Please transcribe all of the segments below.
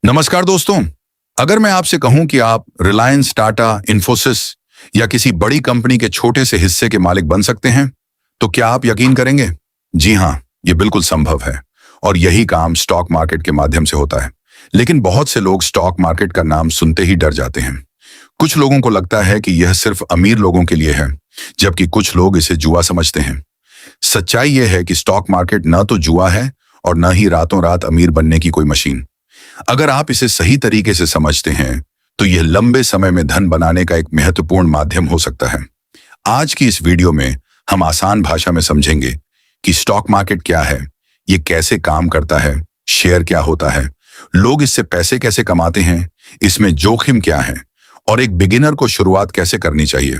नमस्कार दोस्तों। अगर मैं आपसे कहूं कि आप रिलायंस, टाटा, इन्फोसिस या किसी बड़ी कंपनी के छोटे से हिस्से के मालिक बन सकते हैं, तो क्या आप यकीन करेंगे? जी हां, ये बिल्कुल संभव है और यही काम स्टॉक मार्केट के माध्यम से होता है। लेकिन बहुत से लोग स्टॉक मार्केट का नाम सुनते ही डर जाते हैं। कुछ लोगों को लगता है कि यह सिर्फ अमीर लोगों के लिए है, जबकि कुछ लोग इसे जुआ समझते हैं। सच्चाई यह है कि स्टॉक मार्केट न तो जुआ है और न ही रातों रात अमीर बनने की कोई मशीन। अगर आप इसे सही तरीके से समझते हैं तो यह लंबे समय में धन बनाने का एक महत्वपूर्ण माध्यम हो सकता है। आज की इस वीडियो में हम आसान भाषा में समझेंगे कि स्टॉक मार्केट क्या है, ये कैसे काम करता है, शेयर क्या होता है, लोग इससे पैसे कैसे कमाते हैं, इसमें जोखिम क्या है और एक बिगिनर को शुरुआत कैसे करनी चाहिए।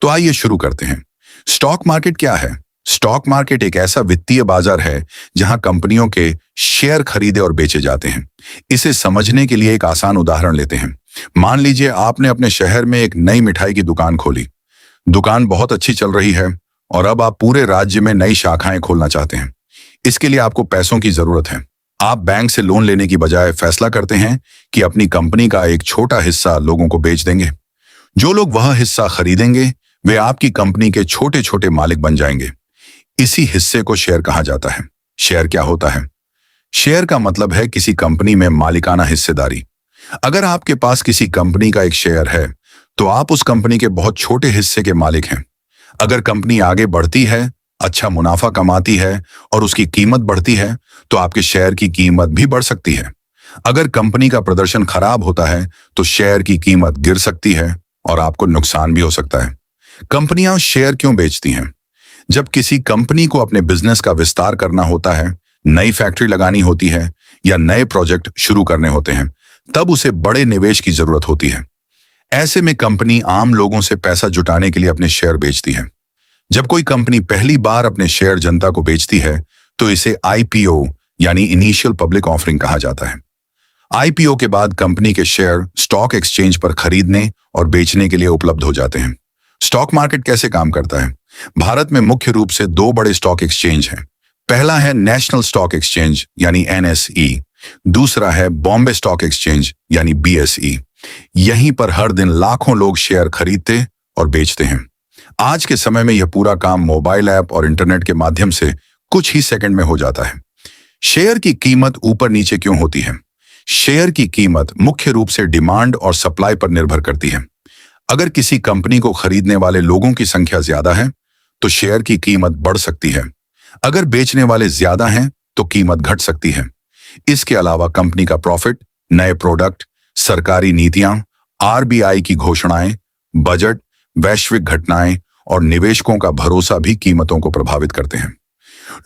तो आइए शुरू करते हैं। स्टॉक मार्केट क्या है? स्टॉक मार्केट एक ऐसा वित्तीय बाजार है जहां कंपनियों के शेयर खरीदे और बेचे जाते हैं। इसे समझने के लिए एक आसान उदाहरण लेते हैं। मान लीजिए आपने अपने शहर में एक नई मिठाई की दुकान खोली। दुकान बहुत अच्छी चल रही है और अब आप पूरे राज्य में नई शाखाएं खोलना चाहते हैं। इसके लिए आपको पैसों की जरूरत है। आप बैंक से लोन लेने की बजाय फैसला करते हैं कि अपनी कंपनी का एक छोटा हिस्सा लोगों को बेच देंगे। जो लोग वह हिस्सा खरीदेंगे वे आपकी कंपनी के छोटे छोटे मालिक बन जाएंगे। इसी हिस्से को शेयर कहा जाता है। शेयर क्या होता है? शेयर का मतलब है किसी कंपनी में मालिकाना हिस्सेदारी। अगर आपके पास किसी कंपनी का एक शेयर है तो आप उस कंपनी के बहुत छोटे हिस्से के मालिक हैं। अगर कंपनी आगे बढ़ती है, अच्छा मुनाफा कमाती है और उसकी कीमत बढ़ती है तो आपके शेयर की कीमत भी बढ़ सकती है। अगर कंपनी का प्रदर्शन खराब होता है तो शेयर की कीमत गिर सकती है और आपको नुकसान भी हो सकता है। कंपनियां शेयर क्यों बेचती हैं? जब किसी कंपनी को अपने बिजनेस का विस्तार करना होता है, नई फैक्ट्री लगानी होती है या नए प्रोजेक्ट शुरू करने होते हैं, तब उसे बड़े निवेश की जरूरत होती है। ऐसे में कंपनी आम लोगों से पैसा जुटाने के लिए अपने शेयर बेचती है। जब कोई कंपनी पहली बार अपने शेयर जनता को बेचती है तो इसे आईपीओ यानी इनिशियल पब्लिक ऑफरिंग कहा जाता है। आईपीओ के बाद कंपनी के शेयर स्टॉक एक्सचेंज पर खरीदने और बेचने के लिए उपलब्ध हो जाते हैं। स्टॉक मार्केट कैसे काम करता है? भारत में मुख्य रूप से दो बड़े स्टॉक एक्सचेंज हैं। पहला है नेशनल स्टॉक एक्सचेंज यानी एनएसई, दूसरा है बॉम्बे स्टॉक एक्सचेंज यानी बीएसई। यहीं पर हर दिन लाखों लोग शेयर खरीदते और बेचते हैं। आज के समय में यह पूरा काम मोबाइल ऐप और इंटरनेट के माध्यम से कुछ ही सेकंड में हो जाता है। शेयर की कीमत ऊपर नीचे क्यों होती है? शेयर की कीमत मुख्य रूप से डिमांड और सप्लाई पर निर्भर करती है। अगर किसी कंपनी को खरीदने वाले लोगों की संख्या ज्यादा है तो शेयर की कीमत बढ़ सकती है। अगर बेचने वाले ज्यादा हैं तो कीमत घट सकती है। इसके अलावा कंपनी का प्रॉफिट, नए प्रोडक्ट, सरकारी नीतियां, आरबीआई की घोषणाएं, बजट, वैश्विक घटनाएं और निवेशकों का भरोसा भी कीमतों को प्रभावित करते हैं।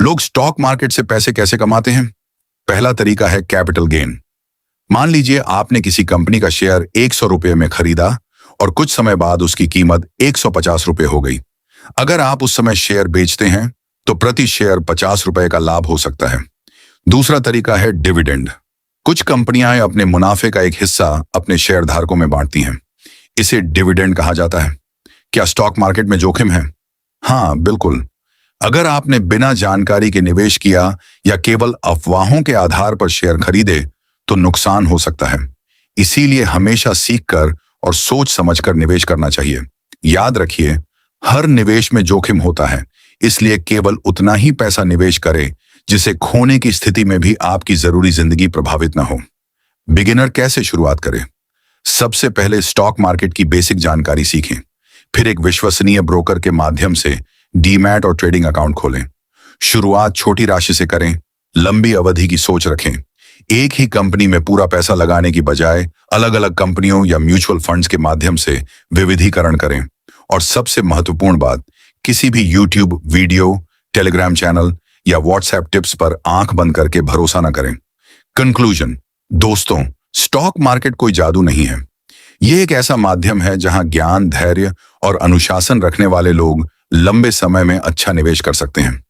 लोग स्टॉक मार्केट से पैसे कैसे कमाते हैं? पहला तरीका है कैपिटल गेन। मान लीजिए आपने किसी कंपनी का शेयर 100 रुपये में खरीदा और कुछ समय बाद उसकी कीमत 150 रुपये हो गई। अगर आप उस समय शेयर बेचते हैं तो प्रति शेयर 50 रुपए का लाभ हो सकता है। दूसरा तरीका है डिविडेंड। कुछ कंपनियां अपने मुनाफे का एक हिस्सा अपने शेयर धारकों में बांटती हैं। इसे डिविडेंड कहा जाता है। क्या स्टॉक मार्केट में जोखिम है? हाँ, बिल्कुल। अगर आपने बिना जानकारी के निवेश किया या केवल अफवाहों के आधार पर शेयर खरीदे तो नुकसान हो सकता है। इसीलिए हमेशा सीखकर और सोच समझकर निवेश करना चाहिए। याद रखिए, हर निवेश में जोखिम होता है, इसलिए केवल उतना ही पैसा निवेश करें जिसे खोने की स्थिति में भी आपकी जरूरी जिंदगी प्रभावित न हो। बिगिनर कैसे शुरुआत करें? सबसे पहले स्टॉक मार्केट की बेसिक जानकारी सीखें। फिर एक विश्वसनीय ब्रोकर के माध्यम से डीमैट और ट्रेडिंग अकाउंट खोलें। शुरुआत छोटी राशि से करें, लंबी अवधि की सोच रखें। एक ही कंपनी में पूरा पैसा लगाने की बजाय अलग अलग कंपनियों या म्यूचुअल फंड्स के माध्यम से विविधीकरण करें। और सबसे महत्वपूर्ण बात, किसी भी यूट्यूब वीडियो, टेलीग्राम चैनल या व्हाट्सएप टिप्स पर आंख बंद करके भरोसा न करें। कंक्लूजन, दोस्तों, स्टॉक मार्केट कोई जादू नहीं है। यह एक ऐसा माध्यम है जहां ज्ञान, धैर्य और अनुशासन रखने वाले लोग लंबे समय में अच्छा निवेश कर सकते हैं।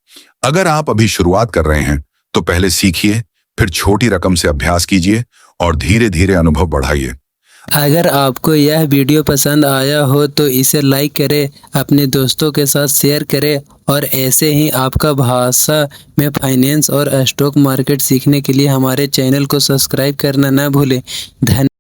अगर आप अभी शुरुआत कर रहे हैं तो पहले सीखिए, फिर छोटी रकम से अभ्यास कीजिए और धीरे धीरे अनुभव बढ़ाइए। अगर आपको यह वीडियो पसंद आया हो तो इसे लाइक करें, अपने दोस्तों के साथ शेयर करें और ऐसे ही आपका भाषा में फाइनेंस और स्टॉक मार्केट सीखने के लिए हमारे चैनल को सब्सक्राइब करना ना भूलें। धन्यवाद।